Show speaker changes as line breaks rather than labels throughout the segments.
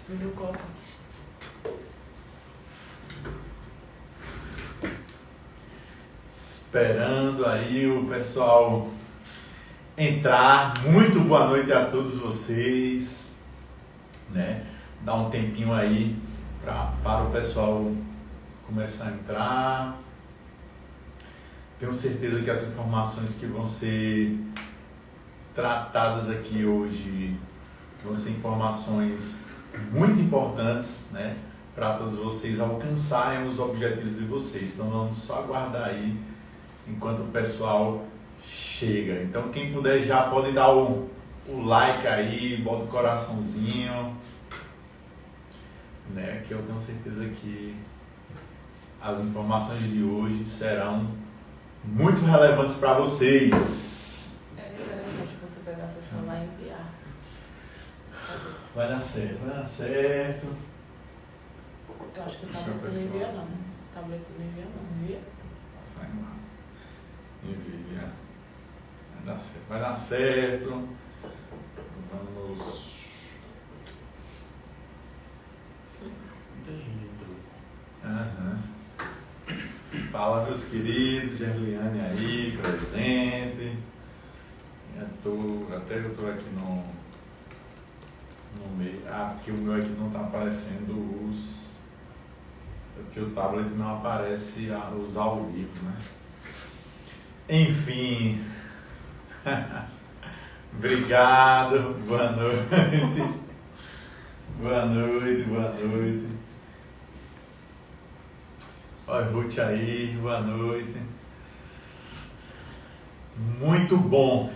Video call.
Esperando aí o pessoal entrar. Muito boa noite a todos vocês, né? Dá um tempinho aí para o pessoal começar a entrar. Tenho certeza que as informações que vão ser tratadas aqui hoje vão ser informações muito importantes, né, para todos vocês alcançarem os objetivos de vocês. Então vamos só aguardar aí enquanto o pessoal chega. Então quem puder já pode dar o like aí, bota o coraçãozinho, né, que eu tenho certeza que as informações de hoje serão muito relevantes para vocês.
É interessante você pegar seu celular e enviar.
Vai dar certo, vai dar certo.
Eu acho que o tablet não envia não. O tablet não envia não, envia?
Sai lá. Envia. Vai dar certo, vai dar certo. Vamos.
Muita gente entrou.
Aham. Fala, meus queridos, Gerliane aí, presente. Até eu tô aqui no meio. Ah, porque o meu aqui não tá aparecendo porque o tablet não aparece os ao vivo, né? Enfim. Obrigado. Boa noite. Boa noite, boa noite. Olha, Ruth aí, boa noite. Muito bom.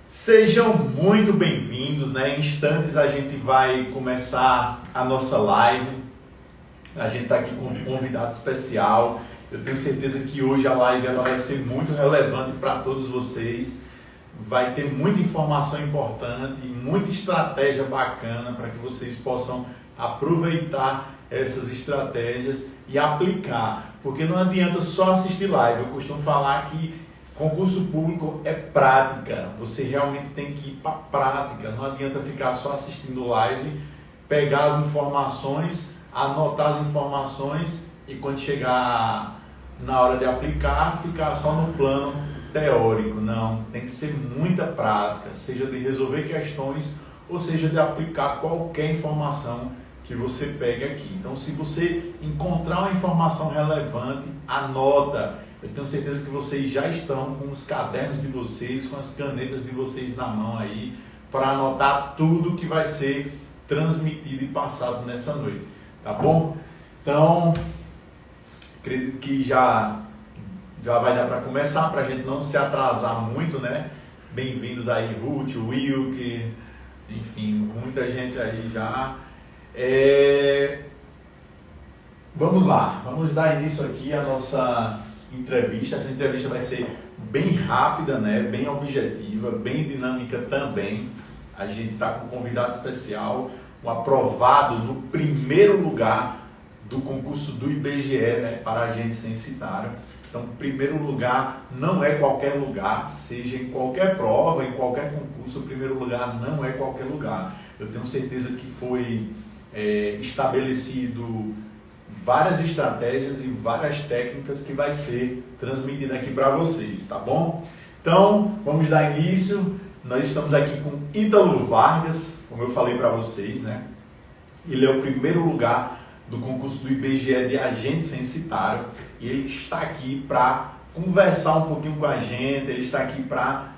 Sejam muito bem-vindos, né? Em instantes a gente vai começar a nossa live. A gente está aqui com um convidado especial. Eu tenho certeza que hoje a live ela vai ser muito relevante para todos vocês. Vai ter muita informação importante, muita estratégia bacana para que vocês possam aproveitar essas estratégias e aplicar. Porque não adianta só assistir live. Eu costumo falar que concurso público é prática. Você realmente tem que ir para a prática. Não adianta ficar só assistindo live, pegar as informações, anotar as informações e quando chegar na hora de aplicar, ficar só no plano teórico. Não, tem que ser muita prática, seja de resolver questões ou seja de aplicar qualquer informação que você pegue aqui. Então, se você encontrar uma informação relevante, anota. Eu tenho certeza que vocês já estão com os cadernos de vocês, com as canetas de vocês na mão aí, para anotar tudo que vai ser transmitido e passado nessa noite, tá bom? Então, acredito que já vai dar para começar, para a gente não se atrasar muito, né? Bem-vindos aí, Ruth, Wilk, enfim, muita gente aí já. Vamos lá, vamos dar início aqui à nossa entrevista. Essa entrevista vai ser bem rápida, né? Bem objetiva, bem dinâmica também. A gente está com um convidado especial, um aprovado no primeiro lugar do concurso do IBGE, né? Para agente censitário. Então, primeiro lugar não é qualquer lugar, seja em qualquer prova, em qualquer concurso, o primeiro lugar não é qualquer lugar. Eu tenho certeza que foi estabelecido várias estratégias e várias técnicas que vai ser transmitida aqui para vocês, tá bom? Então, vamos dar início. Nós estamos aqui com Ítalo Vargas, como eu falei para vocês, né? Ele é o primeiro lugar do concurso do IBGE de agente censitário e ele está aqui para conversar um pouquinho com a gente, ele está aqui para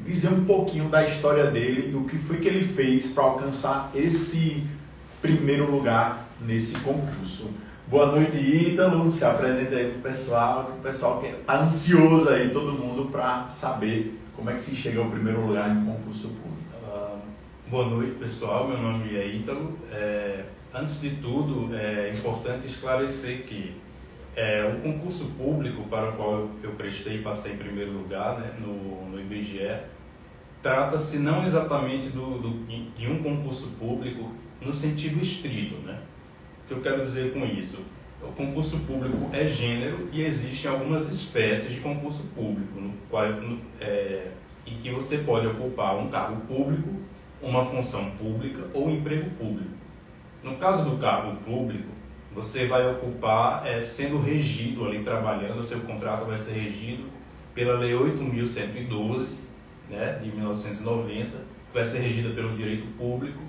dizer um pouquinho da história dele e o que foi que ele fez para alcançar esse primeiro lugar nesse concurso. Boa noite, Ítalo, se apresenta aí para o pessoal, que o pessoal está ansioso aí, todo mundo, para saber como é que se chega ao primeiro lugar em concurso público.
Boa noite, pessoal, meu nome é Ítalo. Antes de tudo, é importante esclarecer que o concurso público para o qual eu prestei e passei em primeiro lugar, né, no IBGE, trata-se não exatamente de um concurso público no sentido estrito, né? O que eu quero dizer com isso? O concurso público é gênero e existem algumas espécies de concurso público, em que você pode ocupar um cargo público, uma função pública ou emprego público. No caso do cargo público, você vai ocupar, sendo regido ali, trabalhando, o seu contrato vai ser regido pela Lei 8.112, né, de 1990, que vai ser regida pelo direito público.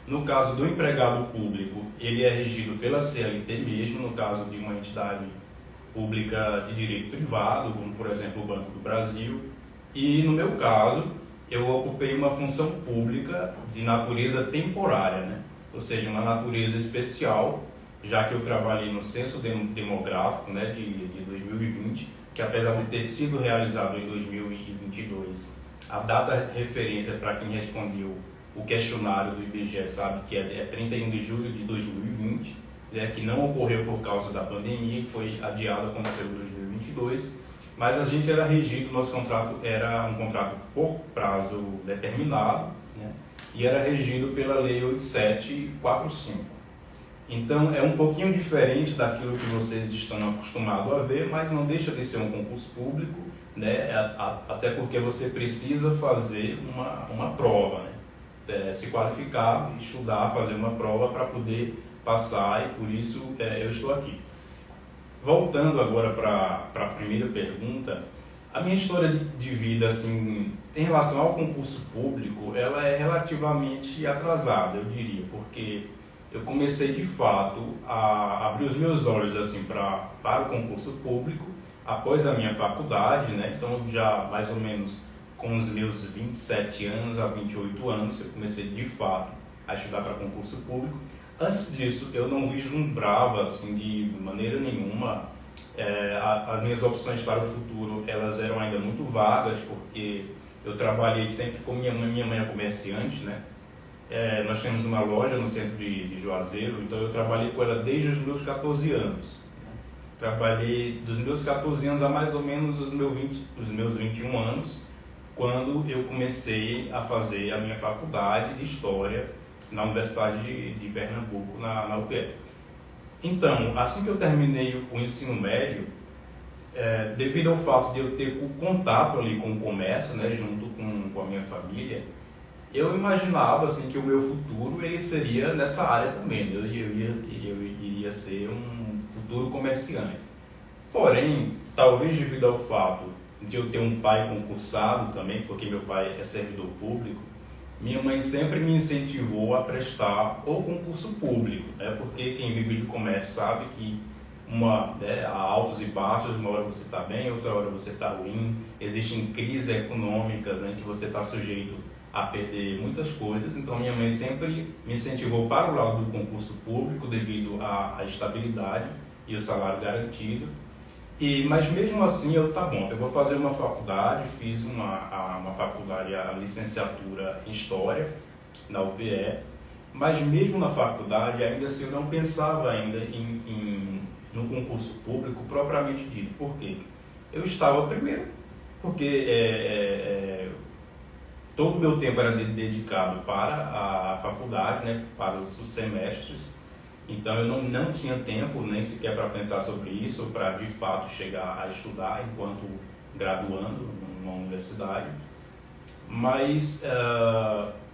No caso do empregado público, ele é regido pela CLT mesmo, no caso de uma entidade pública de direito privado, como por exemplo o Banco do Brasil. E no meu caso, eu ocupei uma função pública de natureza temporária, né? Ou seja, uma natureza especial, já que eu trabalhei no Censo Demográfico, né, de 2020, que apesar de ter sido realizado em 2022, a data referência para quem respondeu o questionário do IBGE sabe que é 31 de julho de 2020, né, que não ocorreu por causa da pandemia, foi adiado, aconteceu em 2022, mas a gente era regido, nosso contrato era um contrato por prazo determinado, né, e era regido pela Lei 8745. Então é um pouquinho diferente daquilo que vocês estão acostumados a ver, mas não deixa de ser um concurso público, né, até porque você precisa fazer uma prova, né, se qualificar, estudar, fazer uma prova para poder passar, e por isso eu estou aqui. Voltando agora para a primeira pergunta, a minha história de vida, assim, em relação ao concurso público, ela é relativamente atrasada, eu diria, porque eu comecei de fato a abrir os meus olhos assim para o concurso público após a minha faculdade, né? Então já mais ou menos com os meus 27 anos a 28 anos eu comecei de fato a estudar para concurso público. Antes disso eu não vislumbrava assim de maneira nenhuma, as minhas opções para o futuro elas eram ainda muito vagas, porque eu trabalhei sempre com minha mãe é comerciante, né? Nós temos uma loja no centro de Juazeiro, então eu trabalhei com ela desde os meus 14 anos. Trabalhei dos meus 14 anos a mais ou menos os meus 21 anos, quando eu comecei a fazer a minha faculdade de História na Universidade de Pernambuco, na UPE. Então, assim que eu terminei o ensino médio, devido ao fato de eu ter o contato ali com o comércio, né, junto com a minha família, eu imaginava assim, que o meu futuro ele seria nessa área também, eu iria ser um futuro comerciante. Porém, talvez devido ao fato de eu ter um pai concursado também, porque meu pai é servidor público, minha mãe sempre me incentivou a prestar o concurso público, né? Porque quem vive de comércio sabe que há altos e baixos, uma hora você está bem, outra hora você está ruim, existem crises econômicas, né, que você está sujeito a perder muitas coisas. Então minha mãe sempre me incentivou para o lado do concurso público devido à estabilidade e o salário garantido. Mas mesmo assim eu vou fazer uma faculdade, fiz uma faculdade, a licenciatura em História na UPE, mas mesmo na faculdade ainda assim eu não pensava ainda no concurso público propriamente dito. Por quê? Eu estava primeiro porque todo o meu tempo era dedicado para a faculdade, né, para os semestres. Então eu não tinha tempo nem sequer para pensar sobre isso, ou para de fato chegar a estudar enquanto graduando numa universidade. Mas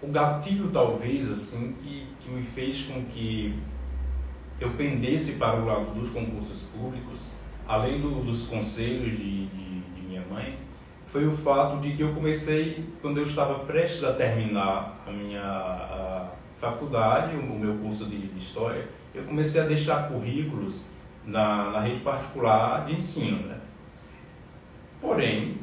o gatilho talvez assim que me fez com que eu pendesse para o lado dos concursos públicos, além dos conselhos de minha mãe, foi o fato de que eu comecei, quando eu estava prestes a terminar a minha faculdade, o meu curso de História, eu comecei a deixar currículos na rede particular de ensino, né? Porém,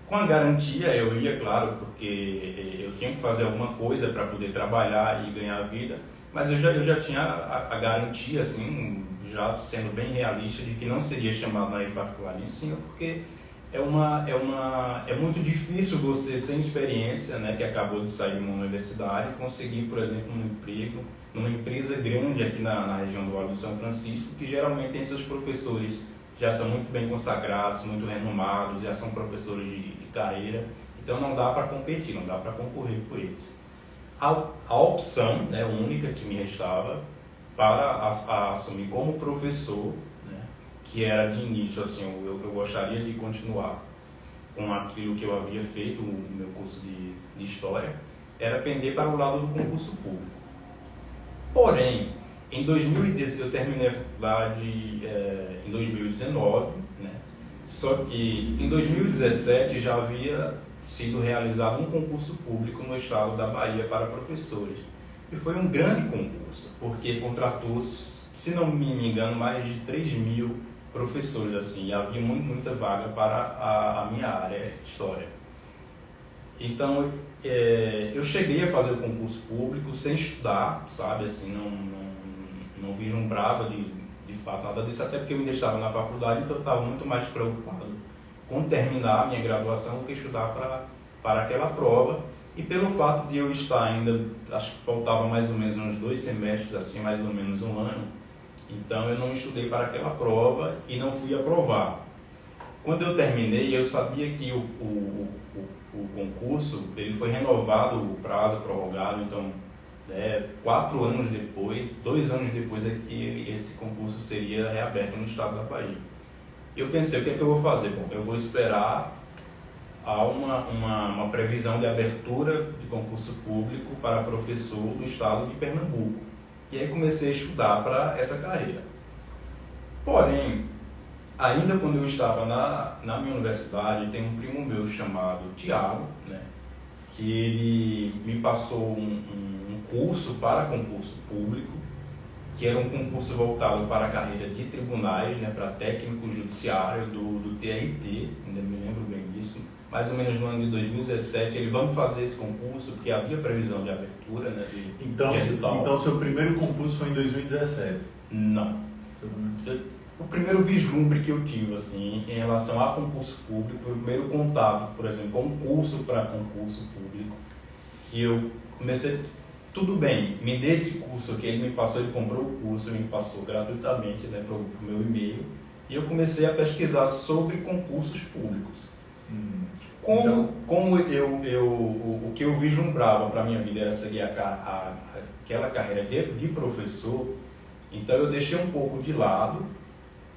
com a garantia, eu ia, claro, porque eu tinha que fazer alguma coisa para poder trabalhar e ganhar vida, mas eu já tinha a garantia, assim, já sendo bem realista, de que não seria chamado na rede particular de ensino, porque é muito difícil você, sem experiência, né, que acabou de sair de uma universidade, conseguir, por exemplo, um emprego numa empresa grande aqui na região do Vale do São Francisco, que geralmente tem seus professores já são muito bem consagrados, muito renomados, já são professores de carreira, então não dá para competir, não dá para concorrer por eles. A opção, né, única que me restava para assumir como professor, que era de início, assim, eu gostaria de continuar com aquilo que eu havia feito, o meu curso de História, era pender para o lado do concurso público. Porém, em 2010, eu terminei a faculdade em 2019, né? Só que em 2017 já havia sido realizado um concurso público no estado da Bahia para professores. E foi um grande concurso, porque contratou, se não me engano, mais de 3.000 professores, assim, e havia muita vaga para a minha área, História. Então, eu cheguei a fazer o concurso público sem estudar, sabe, assim, não vislumbrava de fato nada disso, até porque eu ainda estava na faculdade, então eu estava muito mais preocupado com terminar a minha graduação do que estudar para aquela prova. E pelo fato de eu estar ainda, acho que faltava mais ou menos uns 2 semestres, assim, mais ou menos um ano, então eu não estudei para aquela prova e não fui aprovar. Quando eu terminei, eu sabia que o concurso ele foi renovado, o prazo prorrogado, então 4 anos depois, 2 anos depois é que esse concurso seria reaberto no estado da Bahia. Eu pensei, o que é que eu vou fazer? Bom, eu vou esperar há uma previsão de abertura de concurso público para professor do estado de Pernambuco. E aí comecei a estudar para essa carreira. Porém, ainda quando eu estava na minha universidade, tem um primo meu chamado Tiago, né, que ele me passou um curso para concurso público, que era um concurso voltado para a carreira de tribunais, né, para técnico judiciário do TRT, ainda me lembro bem disso. Mais ou menos no ano de 2017, ele vamos fazer esse concurso, porque havia previsão de abertura, né,
Então, seu primeiro concurso foi em 2017?
Não. O primeiro vislumbre que eu tive, assim, em relação a concurso público, o primeiro contato, por exemplo, com um curso para concurso público, que eu comecei, tudo bem, me dê esse curso aqui, ele me passou, ele comprou o curso, me passou gratuitamente, né, para o meu e-mail, e eu comecei a pesquisar sobre concursos públicos. Como o que eu vislumbrava para a minha vida era seguir aquela carreira de professor, então eu deixei um pouco de lado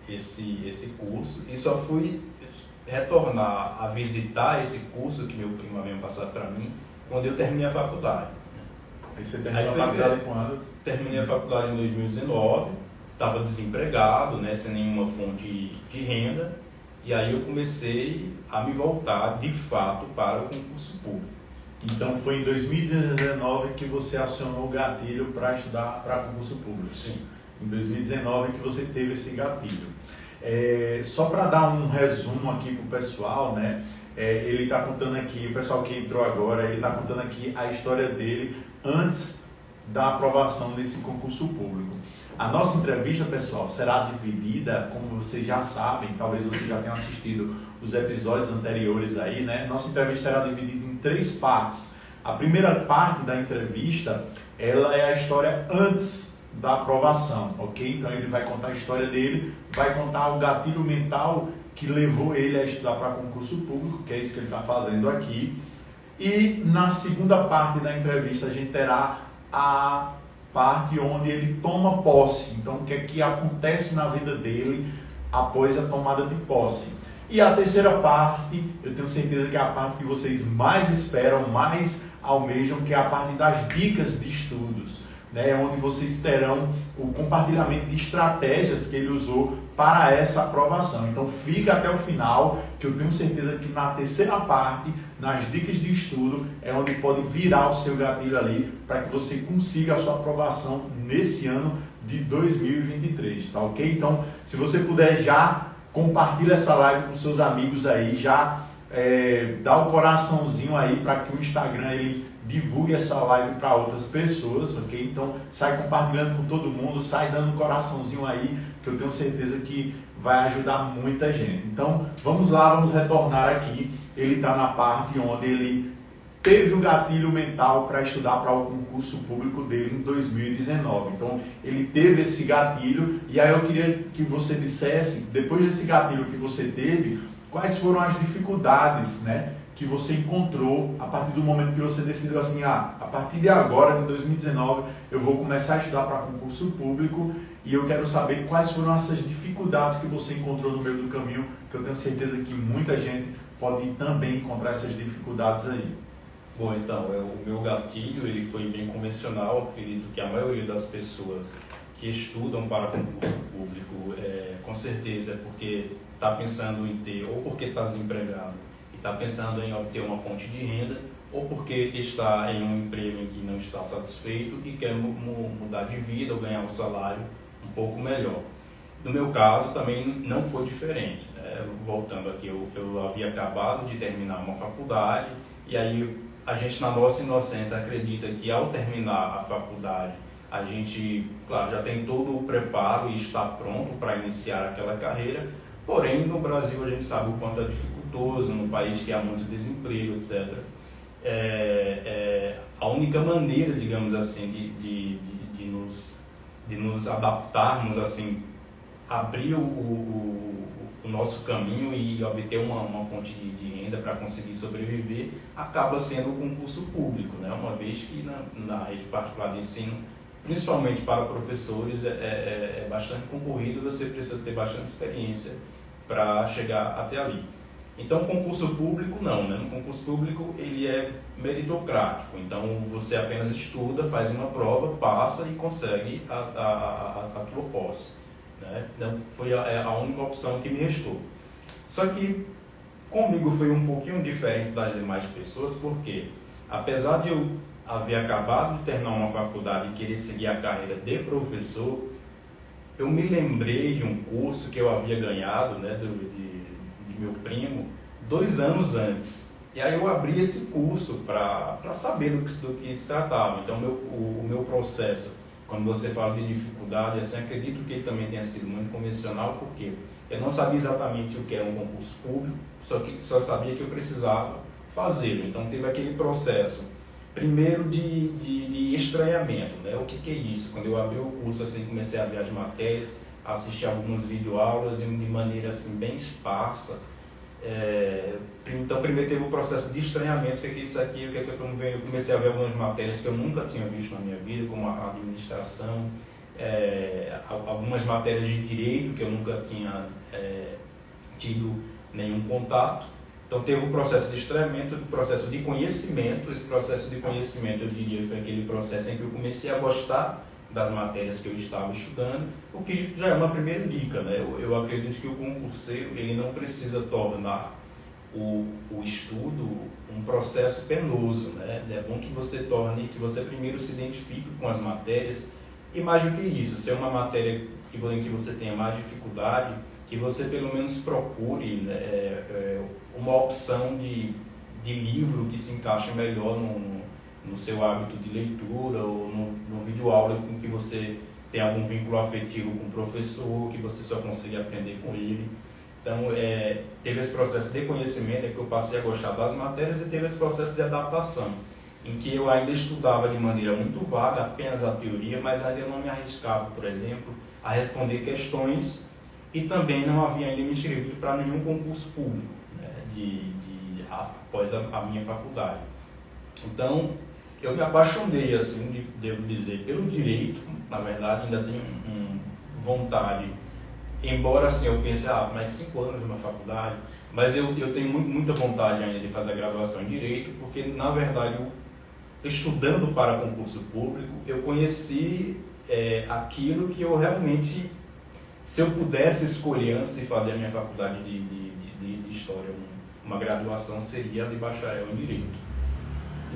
esse curso e só fui retornar a visitar esse curso que meu primo havia passado para mim quando eu terminei a faculdade.
Aí você terminou a faculdade quando?
Terminei a faculdade em 2019, estava desempregado, né, sem nenhuma fonte de renda. E aí eu comecei a me voltar, de fato, para o concurso público.
Então foi em 2019 que você acionou o gatilho para estudar para concurso público?
Sim.
Em 2019 que você teve esse gatilho. Só para dar um resumo aqui para o pessoal, né? Ele está contando aqui, o pessoal que entrou agora, ele está contando aqui a história dele antes da aprovação desse concurso público. A nossa entrevista, pessoal, será dividida, como vocês já sabem, talvez vocês já tenham assistido os episódios anteriores aí, né? Nossa entrevista será dividida em 3 partes. A primeira parte da entrevista, ela é a história antes da aprovação, ok? Então ele vai contar a história dele, vai contar o gatilho mental que levou ele a estudar para concurso público, que é isso que ele está fazendo aqui. E na segunda parte da entrevista a gente terá a parte onde ele toma posse. Então, o que é que acontece na vida dele após a tomada de posse. E a terceira parte, eu tenho certeza que é a parte que vocês mais esperam, mais almejam, que é a parte das dicas de estudos, né? Onde vocês terão o compartilhamento de estratégias que ele usou para essa aprovação. Então fica até o final, que eu tenho certeza que na terceira parte, nas dicas de estudo, é onde pode virar o seu gatilho ali, para que você consiga a sua aprovação nesse ano de 2023, tá ok? Então, se você puder já compartilha essa live com seus amigos aí, já dá o coraçãozinho aí para que o Instagram ele divulgue essa live para outras pessoas, ok? Então sai compartilhando com todo mundo, sai dando coraçãozinho aí, que eu tenho certeza que vai ajudar muita gente. Então vamos lá, vamos retornar aqui. Ele está na parte onde ele teve o gatilho mental para estudar para o concurso público dele em 2019. Então, ele teve esse gatilho e aí eu queria que você dissesse, depois desse gatilho que você teve, quais foram as dificuldades, né, que você encontrou a partir do momento que você decidiu assim, a partir de agora, de 2019, eu vou começar a estudar para concurso público e eu quero saber quais foram essas dificuldades que você encontrou no meio do caminho, que eu tenho certeza que muita gente pode também encontrar essas dificuldades aí.
Bom, então, o meu gatilho ele foi bem convencional. Acredito que a maioria das pessoas que estudam para concurso público, com certeza é porque está pensando em ter, ou porque está desempregado e está pensando em obter uma fonte de renda, ou porque está em um emprego em que não está satisfeito e quer mudar de vida ou ganhar um salário um pouco melhor. No meu caso também não foi diferente, né? Voltando aqui, eu havia acabado de terminar uma faculdade e aí a gente, na nossa inocência, acredita que ao terminar a faculdade a gente, claro, já tem todo o preparo e está pronto para iniciar aquela carreira, porém no Brasil a gente sabe o quanto é dificultoso, num país que há muito desemprego, etc. A única maneira, digamos assim, de nos adaptarmos, assim, abrir o nosso caminho e obter uma fonte de renda para conseguir sobreviver, acaba sendo o concurso público, né? Uma vez que na rede particular de ensino, principalmente para professores, é bastante concorrido, você precisa ter bastante experiência para chegar até ali. Então, concurso público não, né? No concurso público ele é meritocrático, então você apenas estuda, faz uma prova, passa e consegue a tua posse, né? Então, foi a única opção que me restou. Só que comigo foi um pouquinho diferente das demais pessoas, porque apesar de eu haver acabado de terminar uma faculdade e querer seguir a carreira de professor, eu me lembrei de um curso que eu havia ganhado, né, de meu primo 2 anos antes. E aí eu abri esse curso para saber do que se tratava. Então o meu processo, quando você fala de dificuldade, assim, acredito que ele também tenha sido muito convencional, porque eu não sabia exatamente o que era um concurso público, só sabia que eu precisava fazê-lo. Então teve aquele processo, primeiro de estranhamento, né? O que é isso? Quando eu abri o curso, assim, comecei a ver as matérias, assistir algumas videoaulas de maneira assim, bem esparsa. Então primeiro teve o processo de estranhamento, o que é isso aqui, o que é que eu comecei a ver algumas matérias que eu nunca tinha visto na minha vida, como a administração, algumas matérias de direito que eu nunca tinha tido nenhum contato. Então teve o processo de estranhamento, o processo de conhecimento. Esse processo de conhecimento, eu diria, foi aquele processo em que eu comecei a gostar das matérias que eu estava estudando, o que já é uma primeira dica, né? Eu acredito que o concurseiro ele não precisa tornar o estudo um processo penoso, né? É bom que você primeiro se identifique com as matérias, e mais do que isso, se é uma matéria em que você tenha mais dificuldade, que você pelo menos procure, né, uma opção de livro que se encaixe melhor no seu hábito de leitura, ou no videoaula com que você tem algum vínculo afetivo com o professor, que você só consiga aprender com ele. Então, teve esse processo de conhecimento, que eu passei a gostar das matérias, e teve esse processo de adaptação, em que eu ainda estudava de maneira muito vaga, apenas a teoria, mas ainda não me arriscava, por exemplo, a responder questões, e também não havia ainda me inscrito para nenhum concurso público, né, após a minha faculdade. Então, eu me apaixonei, assim, devo dizer, pelo direito. Na verdade, ainda tenho vontade, embora assim eu pense, mais 5 anos numa faculdade, mas eu tenho muita vontade ainda de fazer a graduação em direito, porque, na verdade, estudando para concurso público, eu conheci aquilo que eu realmente, se eu pudesse escolher antes de fazer a minha faculdade de História, uma graduação, seria a de bacharel em Direito.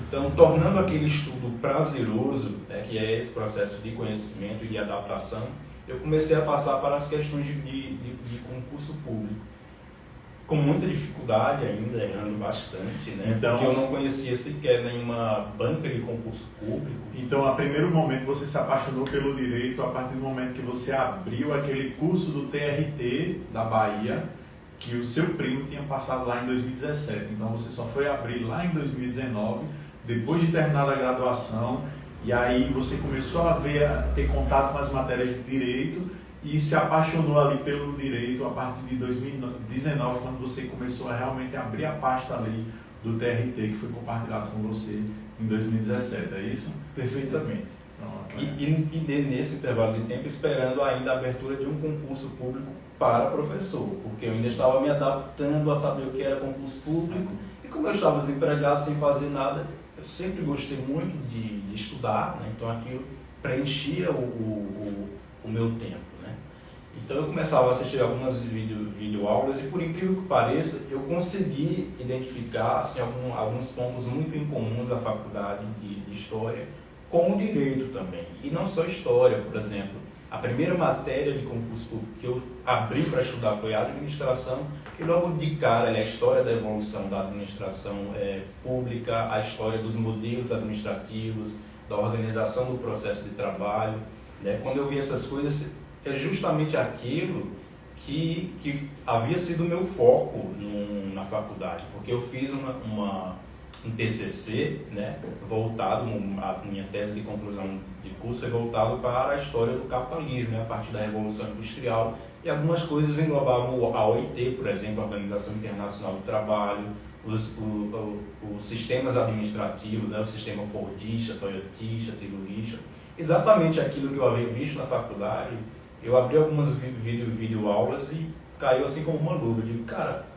Então, tornando aquele estudo prazeroso, né, que é esse processo de conhecimento e de adaptação, eu comecei a passar para as questões de concurso público. Com muita dificuldade ainda, errando bastante, né?
Então,
porque eu não conhecia sequer nenhuma banca de concurso público.
Então, a primeiro momento, você se apaixonou pelo direito a partir do momento que você abriu aquele curso do TRT da Bahia, que o seu primo tinha passado lá em 2017. Então, você só foi abrir lá em 2019, depois de terminar a graduação, e aí você começou a ter contato com as matérias de direito e se apaixonou ali pelo direito a partir de 2019, quando você começou a realmente abrir a pasta ali do TRT, que foi compartilhado com você em 2017, é isso?
Perfeitamente.
Pronto,
E nesse intervalo de tempo, esperando ainda a abertura de um concurso público para professor, porque eu ainda estava me adaptando a saber o que era concurso público, e como eu estava desempregado, sem fazer nada, eu sempre gostei muito de estudar, né? Então aquilo preenchia o meu tempo, né? Então eu começava a assistir algumas videoaulas e, por incrível que pareça, eu consegui identificar assim, alguns pontos muito incomuns da faculdade de História com o Direito também. E não só História, por exemplo. A primeira matéria de concurso público que eu abri para estudar foi a Administração, e logo de cara a história da evolução da administração pública, a história dos modelos administrativos, da organização do processo de trabalho, né? Quando eu vi essas coisas, é justamente aquilo que havia sido o meu foco na faculdade, porque eu fiz um TCC, né, voltado, a minha tese de conclusão de curso foi voltado para a história do capitalismo, né, a partir da Revolução Industrial, e algumas coisas englobavam a OIT, por exemplo, a Organização Internacional do Trabalho, os sistemas administrativos, né, o sistema fordista, toyotista, taylorista, exatamente aquilo que eu havia visto na faculdade. Eu abri algumas videoaulas e caiu assim como uma luva. Eu digo, cara,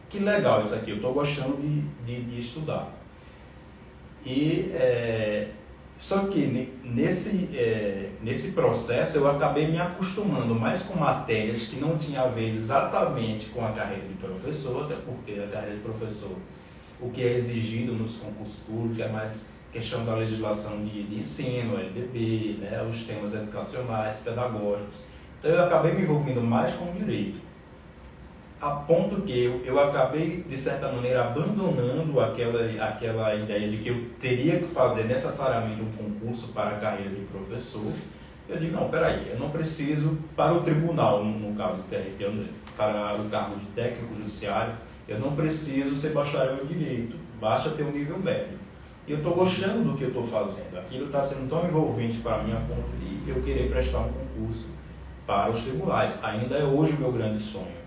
que legal isso aqui, eu estou gostando de estudar. E, só que nesse processo eu acabei me acostumando mais com matérias que não tinham a ver exatamente com a carreira de professor, até porque a carreira de professor, o que é exigido nos concursos públicos é mais questão da legislação de ensino, LDB, né, os temas educacionais, pedagógicos. Então eu acabei me envolvendo mais com o direito, a ponto que eu acabei, de certa maneira, abandonando aquela ideia de que eu teria que fazer necessariamente um concurso para a carreira de professor. Eu digo, não, peraí, eu não preciso para o tribunal, no caso do TRT, para o cargo de técnico judiciário, eu não preciso ser bacharel em direito, basta ter um nível médio. E eu estou gostando do que eu estou fazendo, aquilo está sendo tão envolvente para mim a ponto de eu querer prestar um concurso para os tribunais. Ainda é hoje o meu grande sonho.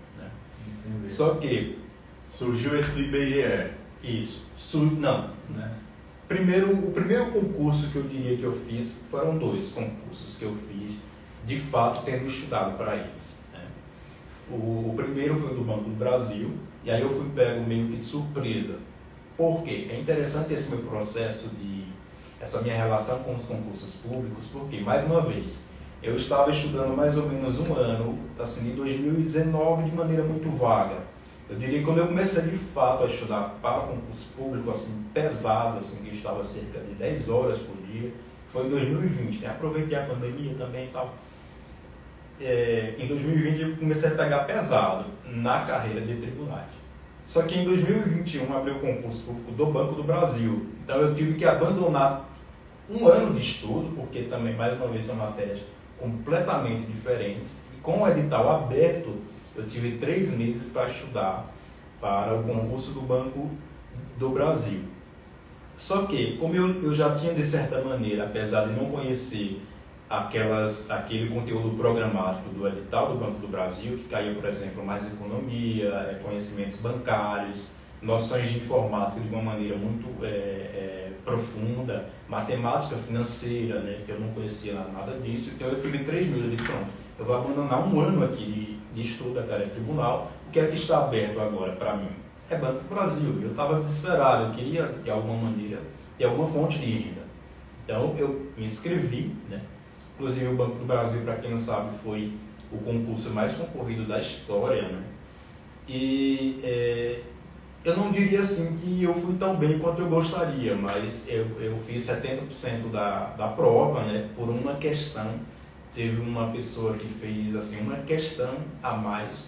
Entendi.
Só que...
surgiu esse do IBGE.
Isso. Não.
Né?
O primeiro concurso que eu diria que eu fiz, foram 2 concursos que eu fiz, de fato, tendo estudado para eles. Né? O primeiro foi do Banco do Brasil, e aí eu fui pego meio que de surpresa. Por quê? É interessante esse meu processo essa minha relação com os concursos públicos, porque, mais uma vez, eu estava estudando mais ou menos um ano, assim, em 2019, de maneira muito vaga. Eu diria que quando eu comecei de fato a estudar para concurso público, assim, pesado, assim, que eu estava cerca de 10 horas por dia, foi em 2020, né? Aproveitei a pandemia também e tal. Em 2020 eu comecei a pegar pesado na carreira de tribunais. Só que em 2021 abriu o concurso público do Banco do Brasil. Então eu tive que abandonar um ano de estudo, porque também, mais uma vez, são matérias completamente diferentes. E com o edital aberto, eu tive 3 meses para estudar para o concurso do Banco do Brasil. Só que, como eu já tinha, de certa maneira, apesar de não conhecer aquele conteúdo programático do edital do Banco do Brasil, que caía, por exemplo, mais economia, conhecimentos bancários, noções de informática de uma maneira muito profunda, matemática financeira, né, que eu não conhecia nada disso. Então eu tive 3 meses de pronto. Eu vou abandonar um ano aqui de estudo da carreira tribunal. O que é que está aberto agora para mim? É Banco do Brasil. Eu estava desesperado, eu queria, de alguma maneira, ter alguma fonte de renda. Então eu me inscrevi, né? Inclusive o Banco do Brasil, para quem não sabe, foi o concurso mais concorrido da história, né? E eu não diria assim que eu fui tão bem quanto eu gostaria, mas eu fiz 70% da prova, né? Por uma questão. Teve uma pessoa que fez assim, uma questão a mais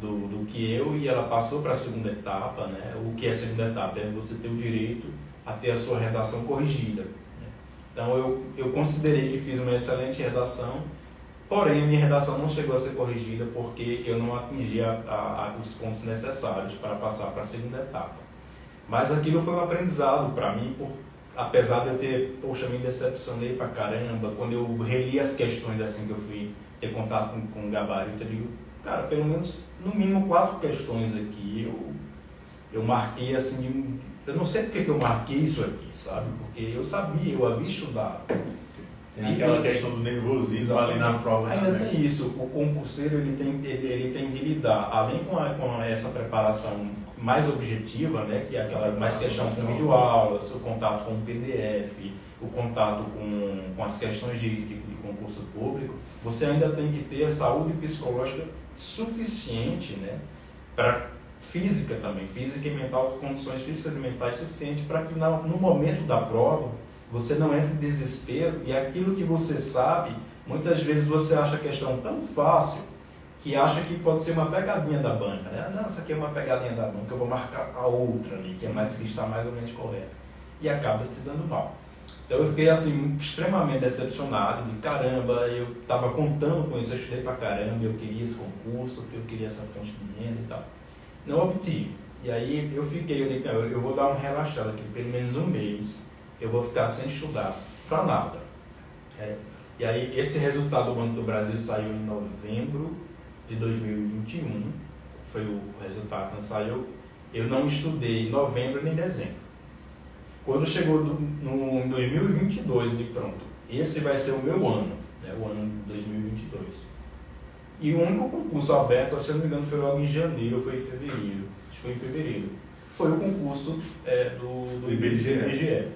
do que eu, e ela passou para a segunda etapa, né? O que é a segunda etapa? É você ter o direito a ter a sua redação corrigida. Então eu considerei que fiz uma excelente redação, porém a minha redação não chegou a ser corrigida porque eu não atingi os pontos necessários para passar para a segunda etapa. Mas aquilo foi um aprendizado para mim, apesar de eu ter, me decepcionei pra caramba, quando eu reli as questões assim que eu fui ter contato com o gabarito, eu digo, cara, pelo menos, no mínimo 4 questões aqui, eu marquei assim, eu não sei porque que eu marquei isso aqui, sabe? Porque eu sabia, eu havia estudado.
Tem aquela questão do nervosismo ali na prova.
Ainda
também.
tem isso, o concurseiro ele tem de lidar, além com essa preparação mais objetiva, né, que é aquela mais questão com videoaula, o contato com o PDF, o contato com as questões de concurso público, você ainda tem que ter a saúde psicológica suficiente, né, para física também, física e mental, condições físicas e mentais suficientes para que no momento da prova você não entre em desespero e aquilo que você sabe, muitas vezes você acha a questão tão fácil que acha que pode ser uma pegadinha da banca, né? Não, isso aqui é uma pegadinha da banca, eu vou marcar a outra ali, que está mais ou menos correta. E acaba se dando mal. Então eu fiquei assim, extremamente decepcionado, de caramba, eu estava contando com isso, eu estudei pra caramba, eu queria esse concurso, eu queria essa fonte de renda e tal. Não obtive. E aí eu digo, eu vou dar uma relaxada aqui, pelo menos um mês, eu vou ficar sem estudar para nada. E aí esse resultado do Banco do Brasil saiu em novembro de 2021, foi o resultado quando saiu. Eu não estudei em novembro nem dezembro. Quando chegou no 2022, eu digo, pronto, esse vai ser o meu ano, né, o ano de 2022. E o único concurso aberto, se eu não me engano, foi logo em janeiro, ou foi em fevereiro. Acho que foi em fevereiro. Foi o concurso do IBGE.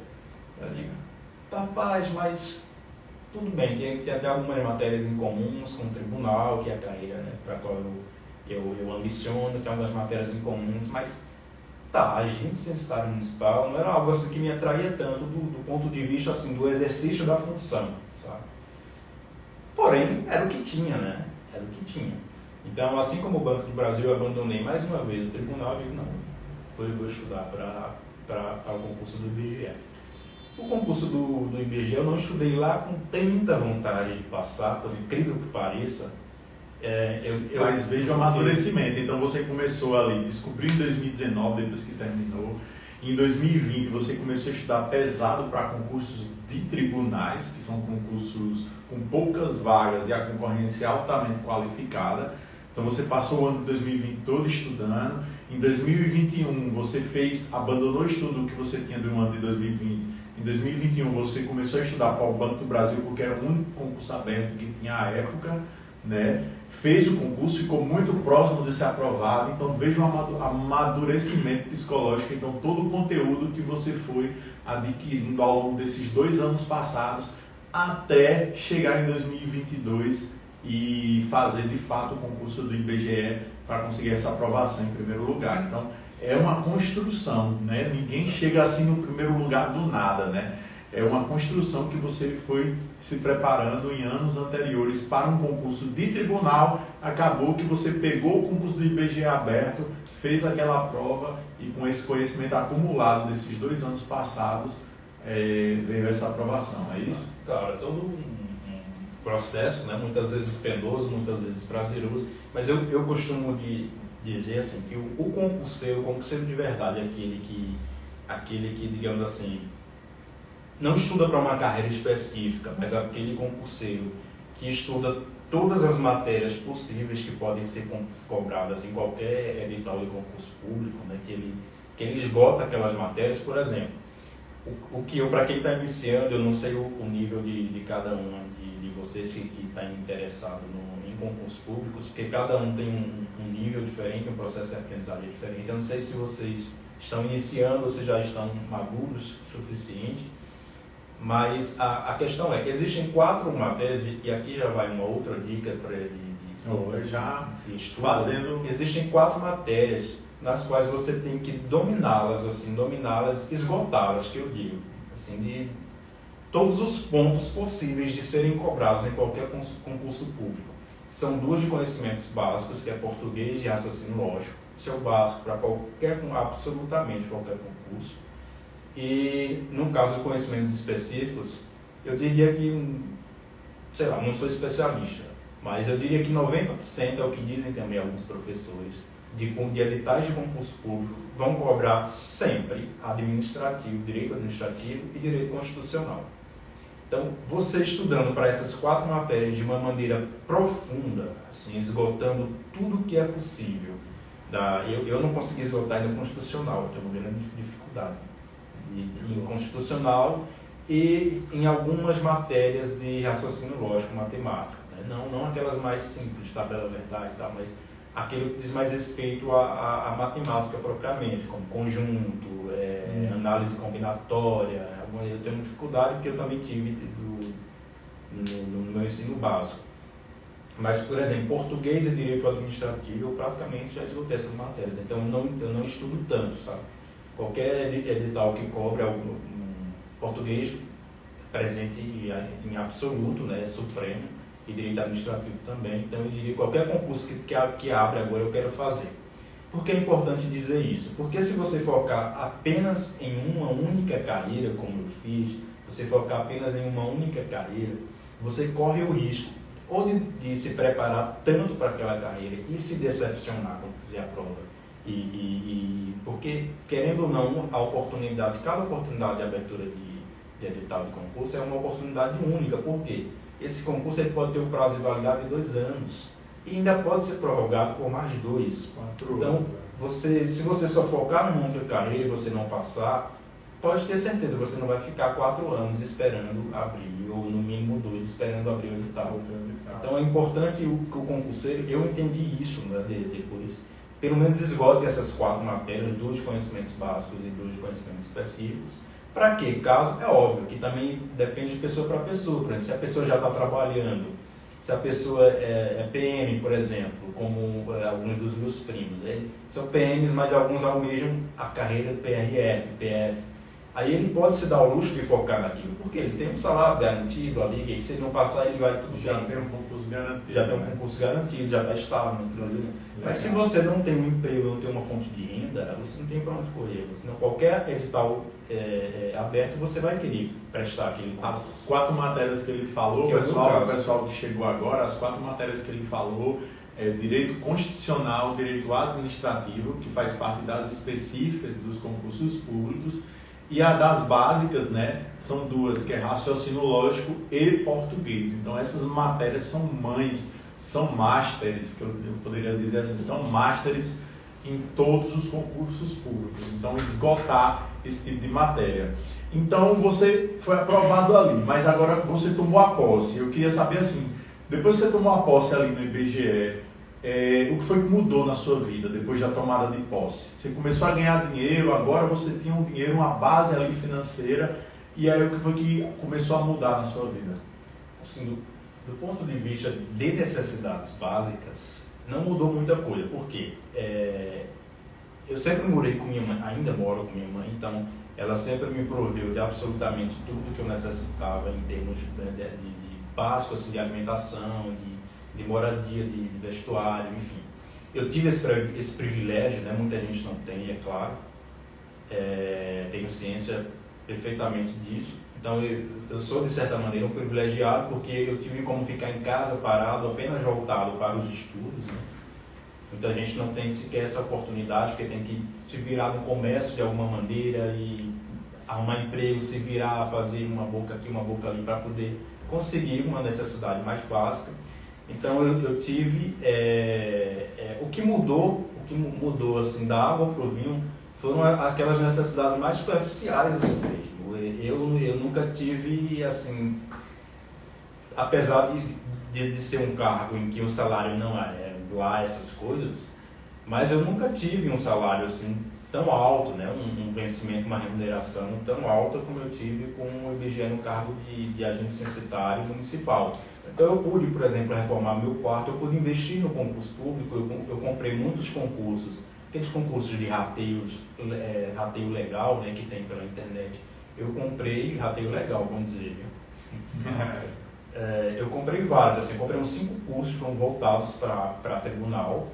Eu digo, rapaz, mas tudo bem, tem até algumas matérias em comuns com o tribunal, que é a carreira, né, para a qual eu ambiciono, tem algumas matérias em comuns, mas tá, agente censitário municipal não era algo assim que me atraía tanto do ponto de vista assim, do exercício da função, sabe? Porém, era o que tinha, né? Era o que tinha. Então, assim como o Banco do Brasil, eu abandonei mais uma vez o tribunal, eu digo, não, eu vou estudar para o concurso do IBGE. O concurso do IBGE eu não estudei lá com tanta vontade de passar, por incrível que pareça.
Mas veja o amadurecimento. Então você começou ali, descobriu em 2019, depois que terminou. Em 2020 você começou a estudar pesado para concursos de tribunais, que são concursos com poucas vagas e a concorrência altamente qualificada. Então você passou o ano de 2020 todo estudando. Em 2021 você abandonou o estudo que você tinha do ano de 2020. Em 2021 você começou a estudar para o Banco do Brasil, porque era o único concurso aberto que tinha à época, né? Fez o concurso, ficou muito próximo de ser aprovado. Então veja um amadurecimento psicológico. Então todo o conteúdo que você foi adquirindo ao longo desses 2 anos passados até chegar em 2022 e fazer de fato o concurso do IBGE para conseguir essa aprovação em primeiro lugar. Então é uma construção, né? Ninguém chega assim no primeiro lugar do nada, né? É uma construção que você foi se preparando em anos anteriores para um concurso de tribunal. Acabou que você pegou o concurso do IBGE aberto, fez aquela prova e com esse conhecimento acumulado desses 2 anos passados, veio essa aprovação, é isso?
Cara, todo um processo, né? Muitas vezes penoso, muitas vezes prazeroso, mas eu costumo dizer assim, que o concurseiro de verdade é aquele que, digamos assim, não estuda para uma carreira específica, mas aquele concurseiro que estuda todas as matérias possíveis que podem ser cobradas em qualquer edital de concurso público, né? que ele esgota aquelas matérias. Por exemplo, para quem está iniciando, eu não sei o nível de cada um de vocês que está interessado em concursos públicos, porque cada um tem um nível diferente, um processo de aprendizagem diferente. Eu não sei se vocês estão iniciando ou se já estão maduros o suficiente. Mas a questão é que existem 4 matérias, e aqui já vai uma outra dica para de estudo.
Fazendo.
Existem 4 matérias nas quais você tem que dominá-las, esgotá-las, que eu digo, assim, de todos os pontos possíveis de serem cobrados em qualquer concurso público. São 2 de conhecimentos básicos, que é português e raciocínio lógico. Isso é o básico para absolutamente qualquer concurso. E no caso de conhecimentos específicos, eu diria que, sei lá, não sou especialista, mas eu diria que 90% é o que dizem também alguns professores, de editais de concurso público vão cobrar sempre direito administrativo e direito constitucional. Então, você estudando para essas 4 matérias de uma maneira profunda, assim, esgotando tudo que é possível, eu não consegui esgotar ainda constitucional, eu tenho uma grande dificuldade em constitucional e em algumas matérias de raciocínio lógico, matemático, né? Não aquelas mais simples, tabela verdade e tal, mas aquilo que diz mais respeito à matemática propriamente, como conjunto, análise combinatória. Eu tenho uma dificuldade que eu também tive no meu ensino básico. Mas, por exemplo, português e direito administrativo, eu praticamente já esgotei essas matérias. Então, eu não estudo tanto, sabe? Qualquer edital que cobre um português presente em absoluto, né, supremo, e direito administrativo também. Então, eu diria que qualquer concurso que abre agora eu quero fazer. Por que é importante dizer isso? Porque se você focar apenas em uma única carreira, como eu fiz, você focar apenas em uma única carreira, você corre o risco ou de se preparar tanto para aquela carreira e se decepcionar quando fizer a prova. Porque, querendo ou não, cada oportunidade de abertura de edital de concurso é uma oportunidade única. Por quê? Esse concurso ele pode ter um prazo de validade de 2 anos e ainda pode ser prorrogado por mais 2. Então, se você só focar numa única carreira e você não passar, pode ter certeza, você não vai ficar 4 anos esperando abrir, ou no mínimo 2 esperando abrir o edital. Então é importante que o concurseiro, eu entendi isso, né, depois, pelo menos esgote essas 4 matérias, 2 de conhecimentos básicos e 2 de conhecimentos específicos. Para quê? Caso, é óbvio que também depende de pessoa para pessoa. Por exemplo, se a pessoa já está trabalhando, se a pessoa é PM, por exemplo, como alguns dos meus primos, né? São PMs, mas alguns almejam a carreira PRF, PF. Aí ele pode se dar o luxo de focar naquilo, porque ele tem um salário garantido ali, e se ele não passar, ele vai tudo
já
bem.
Tem um concurso garantido.
Já tem um concurso garantido, já está estável naquilo ali. Né? Mas se você não tem um emprego, não tem uma fonte de renda, você não tem para onde correr. Então, qualquer edital aberto, você vai querer prestar aquele concurso.
As 4 matérias que ele falou, o pessoal que chegou agora, as 4 matérias que ele falou, direito constitucional, direito administrativo, que faz parte das específicas dos concursos públicos, e a das básicas, né, são 2, que é raciocínio lógico e português. Então essas matérias são mães, são másteres, que eu poderia dizer assim, são másteres em todos os concursos públicos. Então esgotar esse tipo de matéria. Então você foi aprovado ali, mas agora você tomou a posse. Eu queria saber assim, depois que você tomou a posse ali no IBGE, o que foi que mudou na sua vida depois da tomada de posse? Você começou a ganhar dinheiro, agora você tinha um dinheiro, uma base ali financeira, e aí o que foi que começou a mudar na sua vida?
Assim, do ponto de vista de necessidades básicas, não mudou muita coisa. Por quê? Eu sempre morei com minha mãe, ainda moro com minha mãe, então ela sempre me proveu de absolutamente tudo que eu necessitava em termos de básico, assim, de alimentação, de moradia, de vestuário, enfim. Eu tive esse privilégio, né? Muita gente não tem, é claro. Tenho ciência perfeitamente disso. Então eu sou, de certa maneira, um privilegiado, porque eu tive como ficar em casa parado, apenas voltado para os estudos, né? Muita gente não tem sequer essa oportunidade, porque tem que se virar no comércio de alguma maneira e arrumar emprego, se virar, fazer uma boca aqui, uma boca ali, para poder conseguir uma necessidade mais básica. Então eu tive, o que mudou assim, da água para o vinho foram aquelas necessidades mais superficiais assim mesmo. Eu nunca tive, assim, apesar de ser um cargo em que o salário não é lá essas coisas, mas eu nunca tive um salário assim tão alto, né? Um vencimento, uma remuneração tão alta como eu tive com o IBGE no cargo de agente censitário municipal. Então eu pude, por exemplo, reformar meu quarto, eu pude investir no concurso público, eu comprei muitos concursos, aqueles concursos de rateio legal, né, que tem pela internet. Eu comprei rateio legal, vamos dizer, eu comprei vários, assim, comprei uns 5 cursos que foram voltados para tribunal,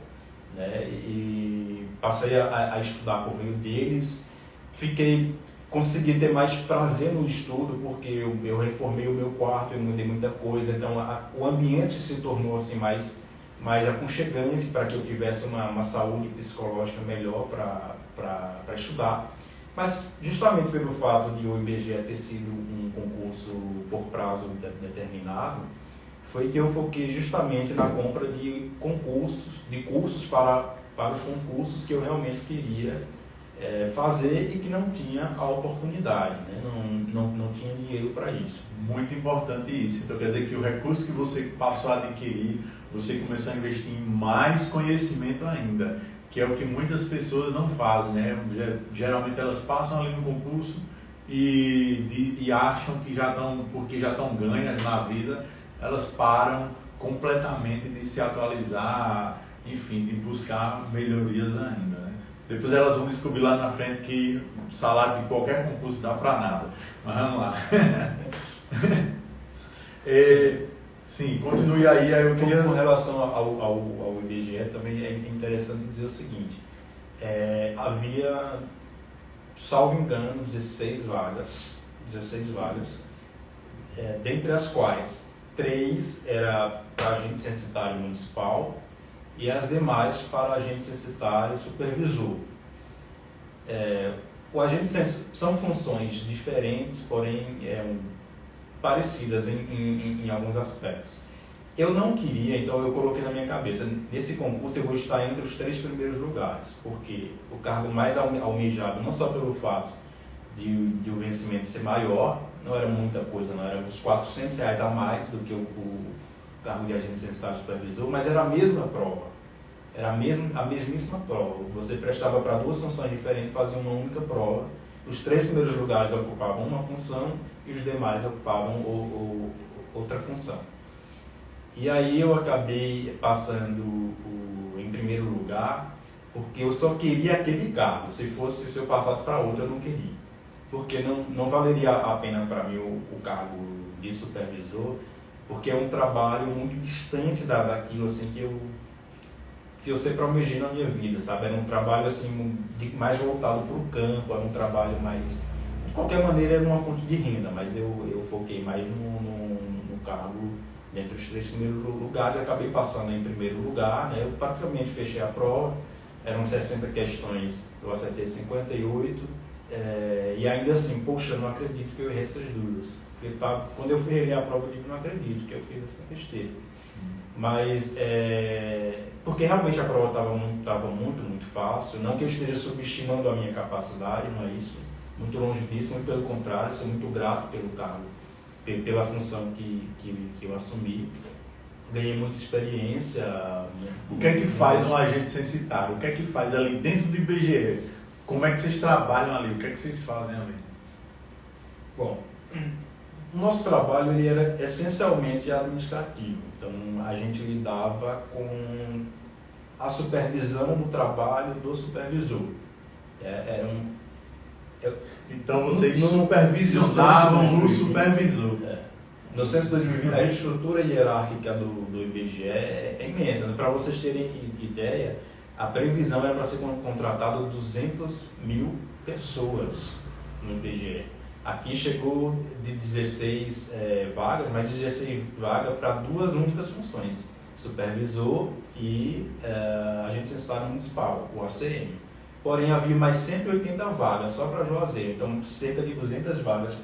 né, e passei a estudar por meio deles, consegui ter mais prazer no estudo, porque eu reformei o meu quarto, eu mudei muita coisa, então o ambiente se tornou assim mais aconchegante para que eu tivesse uma saúde psicológica melhor para estudar. Mas justamente pelo fato de o IBGE ter sido um concurso por prazo determinado, foi que eu foquei justamente na compra de cursos para os concursos que eu realmente queria fazer e que não tinha a oportunidade, né? Não tinha dinheiro para isso.
Muito importante isso. Então quer dizer que o recurso que você passou a adquirir, você começou a investir em mais conhecimento ainda, que é o que muitas pessoas não fazem, né? Geralmente elas passam ali no concurso e acham que já estão, porque já estão ganhas na vida, elas param completamente de se atualizar, enfim, de buscar melhorias ainda, né? Depois elas vão descobrir lá na frente que o salário de qualquer concurso dá para nada. Mas vamos lá. Sim, continue aí. Eu queria...
Com relação ao IBGE, também é interessante dizer o seguinte: havia, salvo engano, 16 vagas, dentre as quais 3 era para agente censitário municipal e as demais para agente censitário supervisor. O agente são funções diferentes, porém parecidas em alguns aspectos. Eu não queria, então eu coloquei na minha cabeça, nesse concurso eu vou estar entre os 3 primeiros lugares, porque o cargo mais almejado, não só pelo fato de o vencimento ser maior, não era muita coisa, não era uns R$400 a mais do que o cargo de agente censitário supervisor, mas era a mesma prova, era a mesmíssima prova. Você prestava para 2 funções diferentes, fazia uma única prova. Os 3 primeiros lugares ocupavam uma função e os demais ocupavam outra função. E aí eu acabei passando em primeiro lugar, porque eu só queria aquele cargo. Se eu passasse para outro, eu não queria. Porque não valeria a pena para mim o cargo de supervisor, porque é um trabalho muito distante daquilo assim, que eu sempre almejei na minha vida, sabe? Era um trabalho assim, mais voltado para o campo, era um trabalho mais... De qualquer maneira, era uma fonte de renda, mas eu foquei mais no cargo dentre os 3 primeiros lugares. Eu acabei passando em primeiro lugar, né? Eu praticamente fechei a prova, eram 60 questões, eu acertei 58, e ainda assim, poxa, eu não acredito que eu errei essas dúvidas. Porque quando eu fui reler a prova, eu digo, não acredito que eu fiz essa besteira. Mas, porque realmente a prova estava muito fácil, não que eu esteja subestimando a minha capacidade, não é isso, muito longe disso, muito pelo contrário, sou muito grato pelo cargo, pela função que eu assumi, ganhei muita experiência.
O que é que faz um agente censitário? O que é que faz ali dentro do IBGE? Como é que vocês trabalham ali? O que é que vocês fazem ali?
Bom, o nosso trabalho ele era essencialmente administrativo, então a gente lidava com a supervisão do trabalho do supervisor.
Então vocês supervisionavam o supervisor.
No censo 2020, a estrutura hierárquica do IBGE é imensa. Para vocês terem ideia, a previsão era para ser contratado 200 mil pessoas no IBGE. Aqui chegou de 16 vagas, mas 16 vagas para 2 únicas funções: supervisor e agente censitário municipal, o ACM. Porém, havia mais 180 vagas só para Juazeiro, então cerca de 200 vagas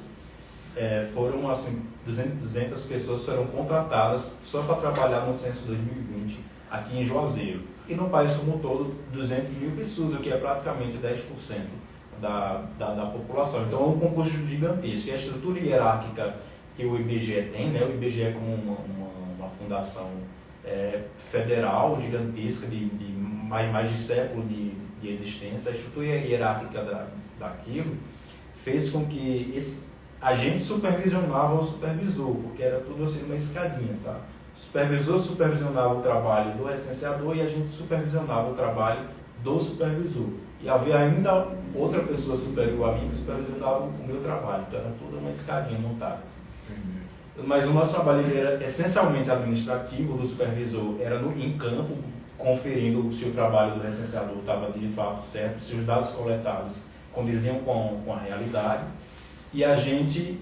foram assim, 200 pessoas foram contratadas só para trabalhar no censo 2020 aqui em Juazeiro. E no país como um todo, 200 mil pessoas, o que é praticamente 10% da população. Então é um concurso gigantesco. E a estrutura hierárquica que o IBGE tem, né? O IBGE é como uma fundação federal gigantesca de mais de século de existência. A estrutura hierárquica daquilo fez com que a gente supervisionava o supervisor, porque era tudo assim uma escadinha, sabe? O supervisor supervisionava o trabalho do recenseador e a gente supervisionava o trabalho do supervisor. E havia ainda outra pessoa superior a mim que supervisionava o meu trabalho. Então era tudo uma escadinha montada. Mas o nosso trabalho era essencialmente administrativo. Do supervisor era em campo, conferindo se o trabalho do recenseador estava de fato certo, se os dados coletados condiziam com a realidade. E a gente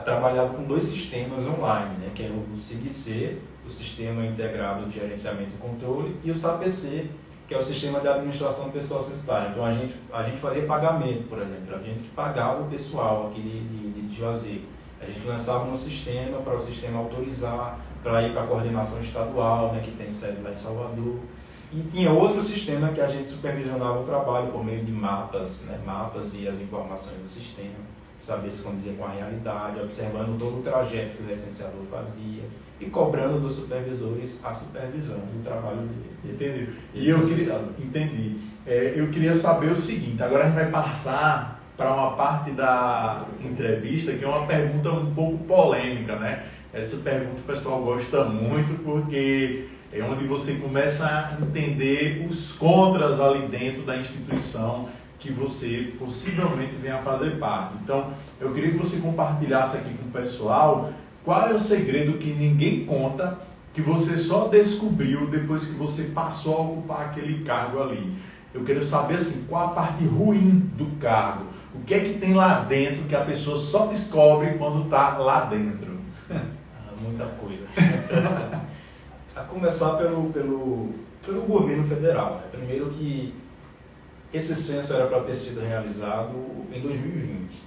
trabalhava com 2 sistemas online, né, que era o SIGC, o Sistema Integrado de Gerenciamento e Controle, e o SAPC, que é o Sistema de Administração do Pessoal Censitário. Então a gente fazia pagamento, por exemplo, a gente pagava o pessoal aqui de Juazeiro. A gente lançava um sistema para o sistema autorizar, para ir para a coordenação estadual, né, que tem sede lá em Salvador.
E tinha outro sistema que a gente supervisionava o trabalho por meio de mapas, né? Mapas e as informações do sistema, saber se condizia com a realidade, observando todo o trajeto que o recenseador fazia e cobrando dos supervisores a supervisão do trabalho dele.
Entendi. E eu queria, eu queria saber o seguinte, agora a gente vai passar para uma parte da entrevista que é uma pergunta um pouco polêmica, né? Essa pergunta o pessoal gosta muito porque é onde você começa a entender os contras ali dentro da instituição que você possivelmente venha a fazer parte. Então, eu queria que você compartilhasse aqui com o pessoal qual é o segredo que ninguém conta, que você só descobriu depois que você passou a ocupar aquele cargo ali. Eu quero saber assim, qual a parte ruim do cargo, o que é que tem lá dentro que a pessoa só descobre quando está lá dentro.
Muita coisa. A começar pelo governo federal. Né? Primeiro que esse censo era para ter sido realizado em 2020.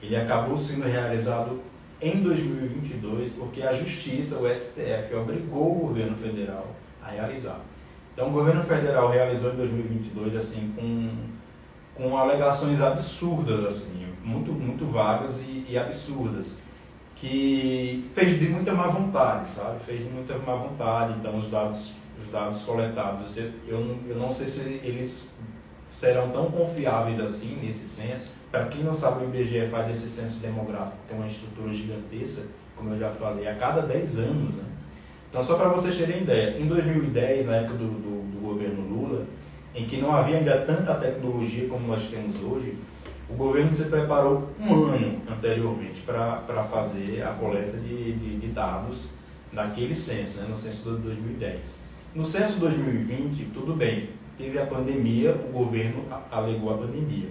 Ele acabou sendo realizado em 2022 porque a Justiça, o STF, obrigou o governo federal a realizar. Então o governo federal realizou em 2022 assim, com alegações absurdas, assim, muito vagas e absurdas, que fez de muita má vontade, sabe? Fez de muita má vontade. Então os dados coletados, eu não sei se eles serão tão confiáveis assim nesse censo. Para quem não sabe, o IBGE faz esse censo demográfico, que é uma estrutura gigantesca, como eu já falei, a cada 10 anos. Né? Então, só para vocês terem ideia, em 2010, na época do governo Lula, em que não havia ainda tanta tecnologia como nós temos hoje, o governo se preparou um ano anteriormente para fazer a coleta de dados daquele censo, né, no censo de 2010. No censo de 2020, tudo bem, teve a pandemia, o governo alegou a pandemia.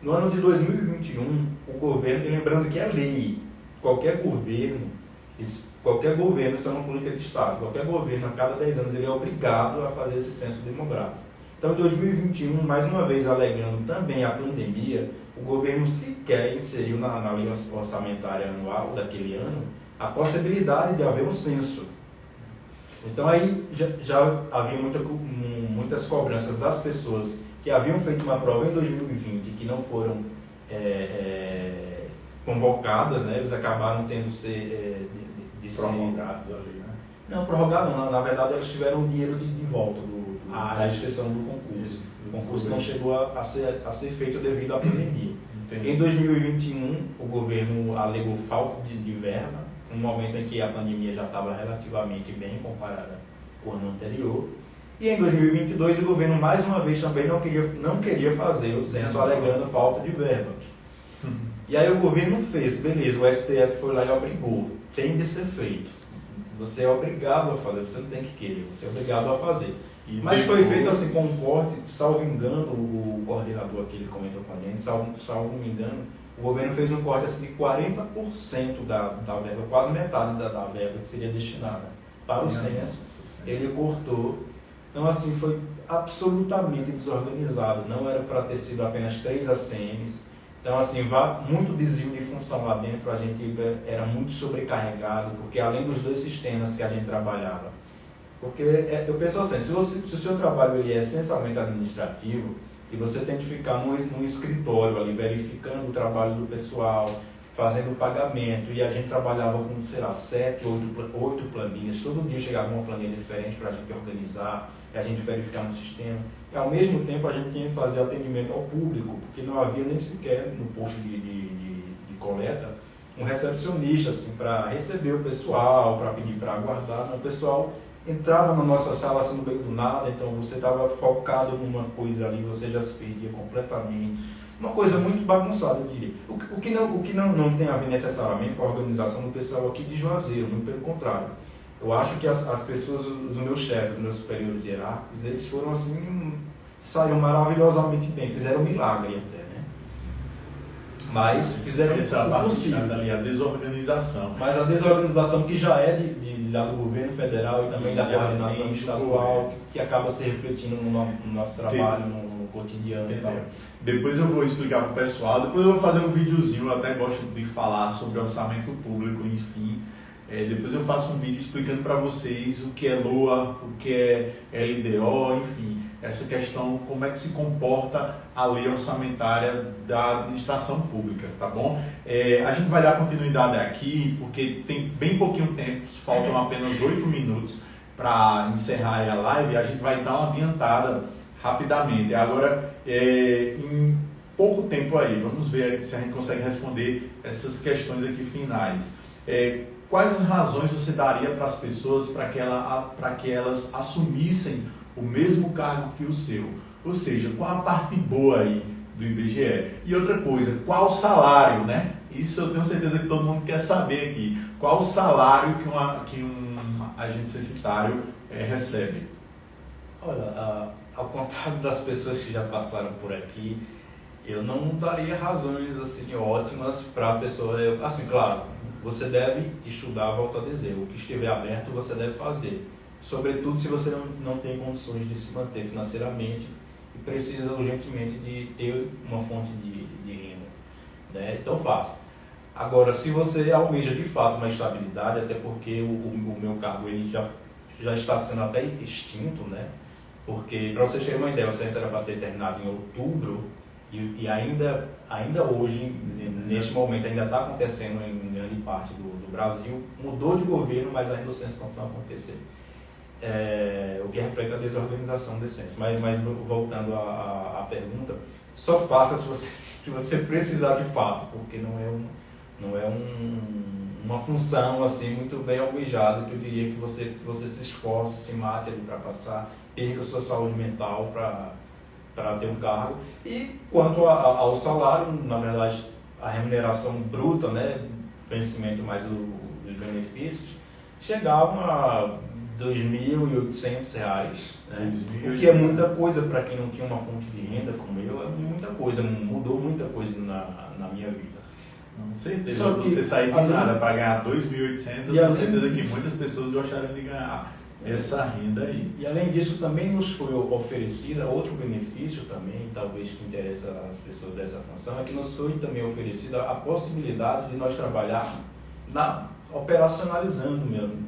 No ano de 2021, o governo, lembrando que é lei, qualquer governo, isso é uma política de Estado, qualquer governo a cada 10 anos ele é obrigado a fazer esse censo demográfico. Então, em 2021, mais uma vez alegando também a pandemia, o governo sequer inseriu na lei orçamentária anual daquele ano a possibilidade de haver um censo. Então aí já havia muitas cobranças das pessoas que haviam feito uma prova em 2020 que não foram convocadas, né? Eles acabaram tendo de
prorrogados ali, né?
Não, prorrogado não. Na verdade, eles tiveram o dinheiro de volta da inscrição do concurso. O concurso não chegou a ser feito devido à pandemia.
Entendi.
Em 2021, o governo alegou falta de verba, no momento em que a pandemia já estava relativamente bem comparada com o ano anterior. E em 2022, o governo, mais uma vez, também não queria fazer o censo, alegando falta de verba. E aí o governo fez, beleza, o STF foi lá e obrigou. Tem de ser feito. Você é obrigado a fazer, você não tem que querer, você é obrigado a fazer. Mas foi feito assim com um corte, salvo engano, o coordenador aqui ele comentou com a gente, salvo me engano, o governo fez um corte assim, de 40% da verba, quase metade da verba que seria destinada para o censo, ele cortou. Então assim, foi absolutamente desorganizado, não era para ter sido apenas 3 ACMs. Então assim, muito desvio de função lá dentro, a gente era muito sobrecarregado, porque além dos 2 sistemas que a gente trabalhava, porque eu penso assim, se o seu trabalho ele é essencialmente administrativo, e você tem que ficar num escritório ali, verificando o trabalho do pessoal, fazendo o pagamento, e a gente trabalhava com, sei lá, 7, 8 planilhas, todo dia chegava uma planilha diferente para a gente organizar, e a gente verificar no sistema, e ao mesmo tempo a gente tinha que fazer atendimento ao público, porque não havia nem sequer no posto de coleta um recepcionista assim, para receber o pessoal, para pedir para aguardar, o pessoal entrava na nossa sala assim no meio do nada, então você estava focado numa coisa ali, você já se perdia completamente. Uma coisa muito bagunçada, eu diria. O que não tem a ver necessariamente com a organização do pessoal aqui de Juazeiro, muito pelo contrário. Eu acho que as pessoas, os meus chefes, os meus superiores hierárquicos, eles foram assim, saíram maravilhosamente bem, fizeram um milagre até, né? Mas fizeram o possível.
Ali, a desorganização.
Mas a desorganização que já é lá do governo federal e também da coordenação estadual, que acaba se refletindo no nosso trabalho, no cotidiano. E tal.
Depois eu vou explicar para o pessoal, depois eu vou fazer um videozinho, eu até gosto de falar sobre orçamento público, enfim. Depois eu faço um vídeo explicando para vocês o que é LOA, o que é LDO, enfim, essa questão, como é que se comporta a lei orçamentária da administração pública, tá bom? A gente vai dar continuidade aqui, porque tem bem pouquinho tempo, faltam apenas 8 minutos para encerrar aí a live, a gente vai dar uma adiantada rapidamente. Agora, em pouco tempo aí, vamos ver se a gente consegue responder essas questões aqui finais. Quais as razões você daria para as pessoas para que elas assumissem o mesmo cargo que o seu? Ou seja, qual a parte boa aí do IBGE? E outra coisa, qual o salário, né? Isso eu tenho certeza que todo mundo quer saber aqui. Qual o salário que um agente censitário recebe?
Olha, ao contrário das pessoas que já passaram por aqui, eu não daria razões assim ótimas para a pessoa. Assim, claro, você deve estudar, volto a dizer, o que estiver aberto você deve fazer. Sobretudo se você não tem condições de se manter financeiramente e precisa urgentemente de ter uma fonte de renda, né? Então faça. Agora, se você almeja de fato uma estabilidade, até porque o meu cargo ele já está sendo até extinto, né? Porque, para vocês terem uma ideia, o censo era para ter terminado em outubro e ainda hoje, neste momento, ainda está acontecendo em grande parte do Brasil. Mudou de governo, mas ainda o censo continua a acontecer. O que reflete a desorganização do censo. Mas voltando à pergunta, só faça se você precisar de fato, porque não é uma função assim muito bem almejada, que eu diria que você se esforce, se mate ali para passar, perca a sua saúde mental para ter um cargo. E quanto ao salário, na verdade, a remuneração bruta, né, vencimento mais dos benefícios, chegavam a R$ 2.800, né? O que é muita coisa para quem não tinha uma fonte de renda como eu, é muita coisa, mudou muita coisa na minha vida.
Com certeza,
Só que,
você sair de nada para ganhar 2.800, eu tenho certeza que muitas pessoas gostariam de ganhar essa renda aí.
E além disso, também nos foi oferecida outro benefício também, talvez que interessa às pessoas dessa função, é que nos foi também oferecida a possibilidade de nós trabalhar operacionalizando mesmo,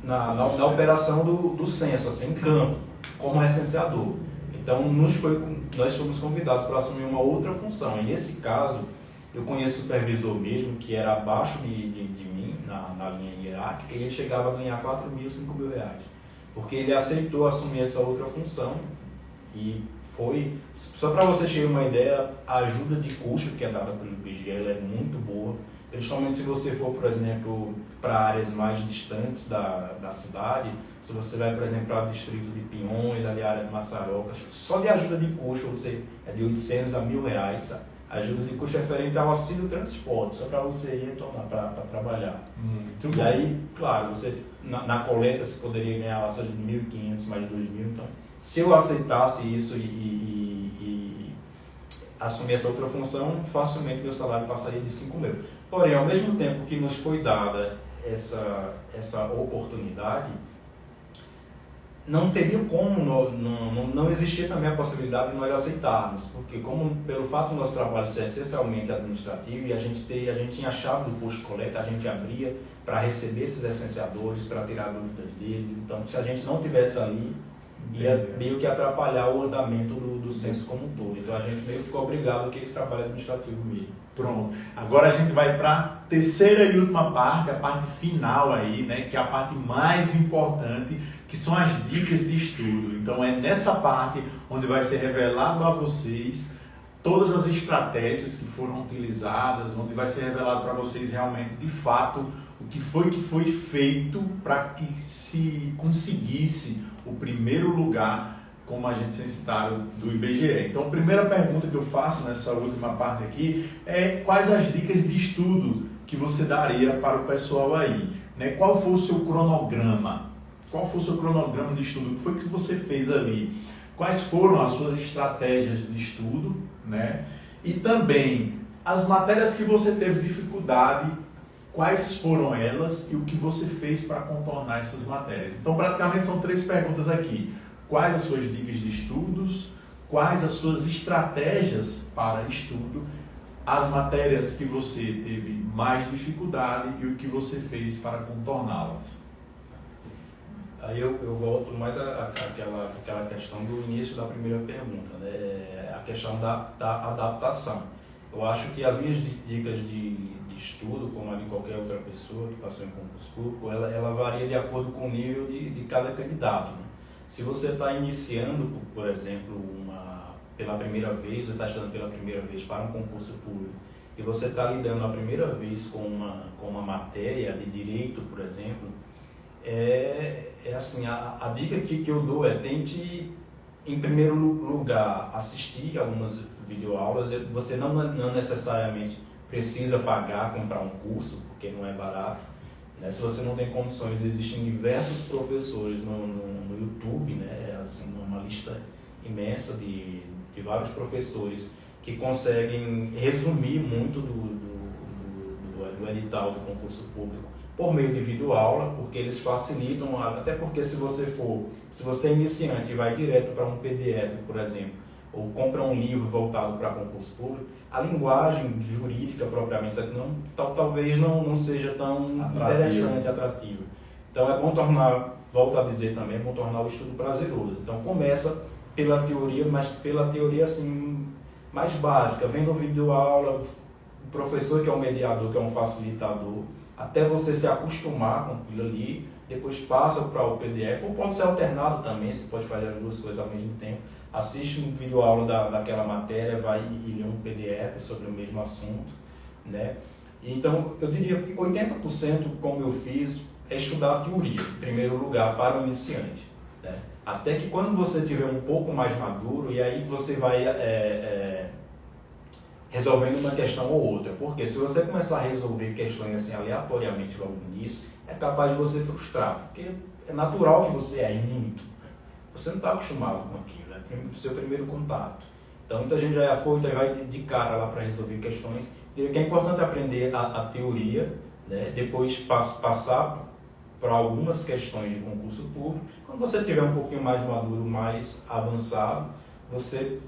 na operação do censo, assim, em campo, como recenseador. Então, nós fomos convidados para assumir uma outra função. E nesse caso, eu conheço o supervisor mesmo, que era abaixo de mim, na linha hierárquica, e ele chegava a ganhar R$ 4.000, R$ 5.000. Porque ele aceitou assumir essa outra função e foi... Só para vocês terem uma ideia, a ajuda de custo que é dada pelo IBGE ela é muito boa. Principalmente se você for, por exemplo, para áreas mais distantes da cidade, se você vai, por exemplo, para o distrito de Pinhões, ali a área de Maçarocas, só de ajuda de custo é de R$ 800 a R$ 1.000. A ajuda de custo é referente ao auxílio transporte, só para você ir retornar para trabalhar.
Muito
e aí, claro, você na coleta você poderia ganhar lá seja de 1.500 mais 2.000. Então, se eu aceitasse isso e assumir essa outra função, facilmente meu salário passaria de 5.000. Porém, ao mesmo tempo que nos foi dada essa oportunidade, não teria como, não existia também a possibilidade de nós aceitarmos, porque pelo fato do nosso trabalho ser essencialmente administrativo e a gente tinha a chave do posto de coleta, a gente abria para receber esses licenciadores, para tirar dúvidas deles. Então, se a gente não tivesse ali, ia meio que atrapalhar o andamento do censo como um todo. Então, a gente meio ficou obrigado a aquele trabalho administrativo mesmo.
Pronto. Agora a gente vai para a terceira e última parte, a parte final aí, né, que é a parte mais importante, que são as dicas de estudo. Então é nessa parte onde vai ser revelado a vocês todas as estratégias que foram utilizadas, onde vai ser revelado para vocês realmente, de fato, o que foi feito para que se conseguisse o primeiro lugar como agente censitário do IBGE. Então, a primeira pergunta que eu faço nessa última parte aqui é quais as dicas de estudo que você daria para o pessoal aí, né? Qual foi o seu cronograma? Qual foi o seu cronograma de estudo? O que foi que você fez ali? Quais foram as suas estratégias de estudo, né? E também as matérias que você teve dificuldade, quais foram elas e o que você fez para contornar essas matérias? Então, praticamente são 3 perguntas aqui. Quais as suas dicas de estudos, quais as suas estratégias para estudo, as matérias que você teve mais dificuldade e o que você fez para contorná-las.
Aí eu volto mais àquela questão do início da primeira pergunta, né? A questão da adaptação. Eu acho que as minhas dicas de estudo, como a de qualquer outra pessoa que passou em concurso público, ela varia de acordo com o nível de cada candidato, né? Se você está iniciando, por exemplo, pela primeira vez, ou está estudando pela primeira vez para um concurso público, e você está lidando a primeira vez com uma matéria de direito, por exemplo, assim, a dica que eu dou é tente, em primeiro lugar, assistir algumas videoaulas. Você não necessariamente precisa comprar um curso, porque não é barato, né? Se você não tem condições, existem diversos professores no YouTube, né? Assim, uma lista imensa de vários professores que conseguem resumir muito do edital do concurso público por meio de videoaula, porque eles facilitam, até porque se você é iniciante e vai direto para um PDF, por exemplo, ou compra um livro voltado para concurso público, a linguagem jurídica propriamente talvez não seja tão interessante, atrativa. Então é bom volto a dizer também, é bom tornar o estudo prazeroso. Então começa pela teoria, mas pela teoria assim, mais básica, vendo videoaula, o professor que é um mediador, que é um facilitador, até você se acostumar com aquilo ali, depois passa para o PDF, ou pode ser alternado também, você pode fazer as duas coisas ao mesmo tempo, assiste um videoaula daquela matéria, vai e lê um PDF sobre o mesmo assunto, né? Então, eu diria que 80%, como eu fiz, é estudar a teoria, em primeiro lugar, para o iniciante, né? Até que quando você estiver um pouco mais maduro, e aí você vai resolvendo uma questão ou outra. Porque se você começar a resolver questões assim, aleatoriamente logo no início, é capaz de você frustrar, porque é natural que você erre muito. Você não está acostumado com aquilo, é o seu primeiro contato. Então, muita gente já é afoito e vai de cara lá para resolver questões. E o que é importante aprender a teoria, né? Depois passar para algumas questões de concurso público. Quando você tiver um pouquinho mais maduro, mais avançado, você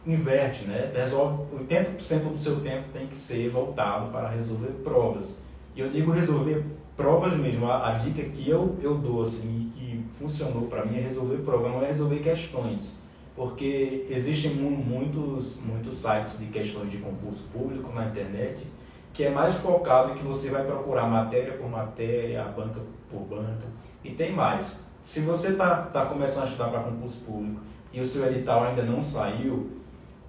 inverte, né? Resolve 80% do seu tempo tem que ser voltado para resolver provas. E eu digo resolver provas mesmo. A dica que eu dou assim, que funcionou para mim é resolver prova, não é resolver questões. Porque existem muitos sites de questões de concurso público na internet que é mais focado em que você vai procurar matéria por matéria, banca por banca. E tem mais. Se você está começando a estudar para concurso público e o seu edital ainda não saiu,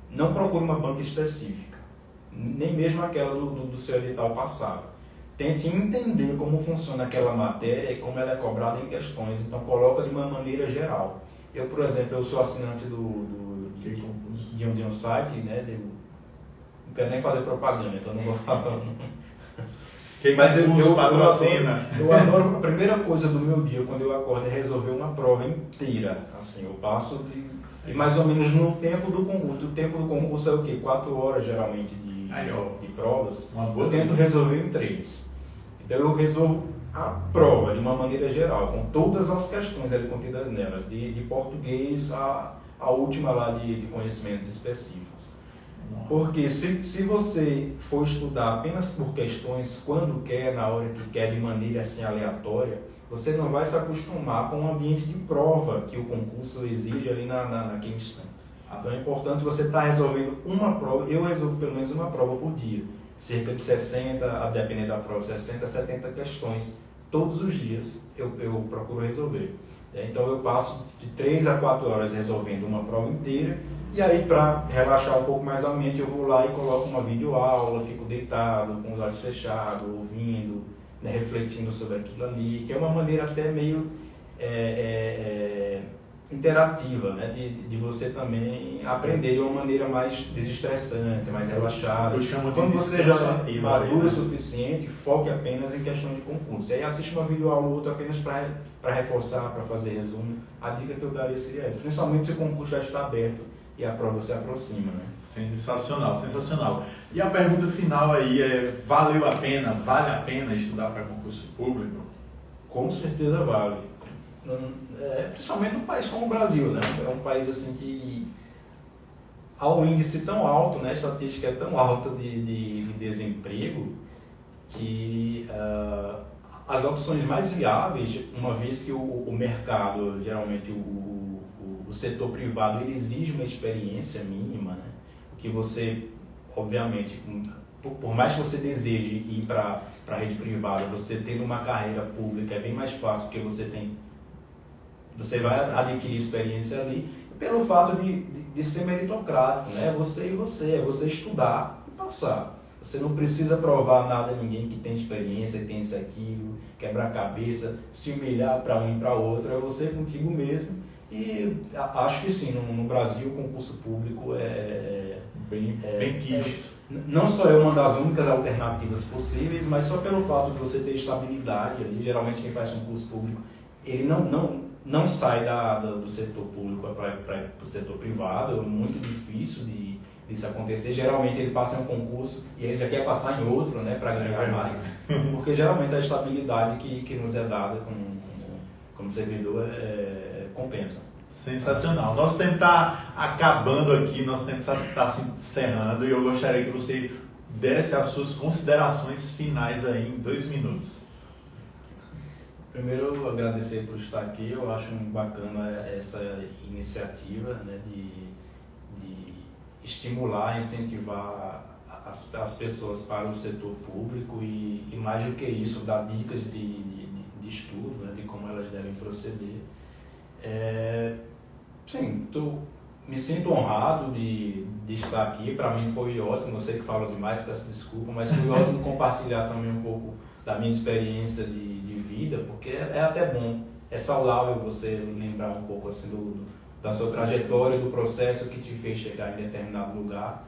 não procure uma banca específica, nem mesmo aquela do seu edital passado. Tente entender como funciona aquela matéria e como ela é cobrada em questões. Então, coloca de uma maneira geral. Eu, por exemplo, eu sou assinante de um site, né? Não quero nem fazer propaganda, então não vou falar.
Mas eu patrocina.
Eu adoro, a primeira coisa do meu dia, quando eu acordo, é resolver uma prova inteira. Assim, eu passo e mais ou menos no tempo do concurso. O tempo do concurso é o quê? 4 horas, geralmente, de provas. Eu tento resolver em 3. Então, eu resolvo a prova de uma maneira geral, com todas as questões ali contidas nela, de português a última lá de conhecimentos específicos. Porque se você for estudar apenas por questões, quando quer, na hora que quer, de maneira assim aleatória, você não vai se acostumar com o ambiente de prova que o concurso exige ali naquele instante. Então é importante você estar resolvendo uma prova. Eu resolvo pelo menos uma prova por dia, cerca de 60, a depender da prova, 60, 70 questões. Todos os dias eu procuro resolver. Então eu passo de 3 a 4 horas resolvendo uma prova inteira. E aí, para relaxar um pouco mais a mente, eu vou lá e coloco uma videoaula, fico deitado, com os olhos fechados, ouvindo, né, refletindo sobre aquilo ali, que é uma maneira até meio interativa, né, de você também aprender de uma maneira mais desestressante, mais relaxada. Quando você já é maduro o suficiente, foque apenas em questão de concurso. E aí assiste uma videoaula ou outra apenas para reforçar, para fazer resumo. A dica que eu daria seria essa, principalmente se o concurso já está aberto e a prova se aproxima, né?
Sensacional, sensacional. E a pergunta final aí vale a pena estudar para concurso público?
Com certeza vale. Principalmente um país como o Brasil, né? É um país assim que
há um índice tão alto, né, a estatística é tão alta de desemprego, que as opções mais viáveis, uma vez que o mercado, geralmente o setor privado, ele exige uma experiência mínima, né? Que você, obviamente, por mais que você deseje ir para a rede privada, você tendo uma carreira pública é bem mais fácil, porque você vai adquirir experiência ali, pelo fato de ser meritocrático, né? Você e você, é você estudar e passar. Você não precisa provar nada a ninguém que tem experiência, que tem isso, aquilo, quebrar a cabeça, se humilhar para um e para outro, é você contigo mesmo. E acho que sim, no Brasil o concurso público é
bem quisto.
Não só é uma das únicas alternativas possíveis, mas só pelo fato de você ter estabilidade ali. Geralmente quem faz concurso público, ele não sai do setor público para o setor privado, é muito difícil disso acontecer. Geralmente ele passa em um concurso e ele já quer passar em outro, né, para ganhar mais, porque geralmente a estabilidade que nos é dada como servidor compensa.
Sensacional. Nosso tempo está acabando aqui, nosso tempo está se encerrando e eu gostaria que você desse as suas considerações finais aí em 2 minutos.
Primeiro, agradecer por estar aqui. Eu acho bacana essa iniciativa, né, de estimular, incentivar as pessoas para o setor público e mais do que isso, dar dicas de estudo, né, de como elas devem proceder. Sim, me sinto honrado de estar aqui. Para mim foi ótimo, eu sei que falo demais, peço desculpa, mas foi ótimo compartilhar também um pouco da minha experiência de vida, porque é até bom, é saudável você lembrar um pouco assim da sua trajetória, do processo que te fez chegar em determinado lugar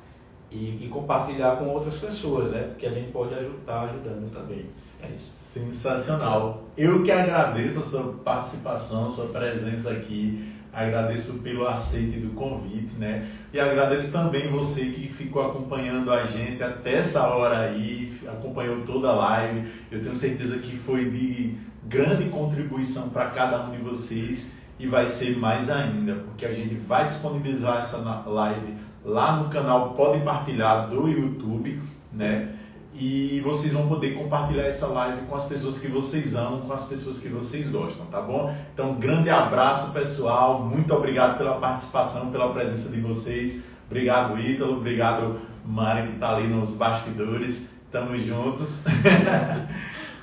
e compartilhar com outras pessoas, né? Porque a gente pode estar ajudando também. É isso.
Sensacional. Eu que agradeço a sua participação, a sua presença aqui, agradeço pelo aceite do convite, né? E agradeço também você que ficou acompanhando a gente até essa hora aí, acompanhou toda a live. Eu tenho certeza que foi de grande contribuição para cada um de vocês e vai ser mais ainda, porque a gente vai disponibilizar essa live lá no canal Pode Partilhar do YouTube, né? E vocês vão poder compartilhar essa live com as pessoas que vocês amam, com as pessoas que vocês gostam, tá bom? Então, grande abraço, pessoal. Muito obrigado pela participação, pela presença de vocês. Obrigado, Ítalo. Obrigado, Mari, que está ali nos bastidores. Tamo juntos.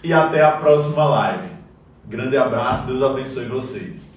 E até a próxima live. Grande abraço. Deus abençoe vocês.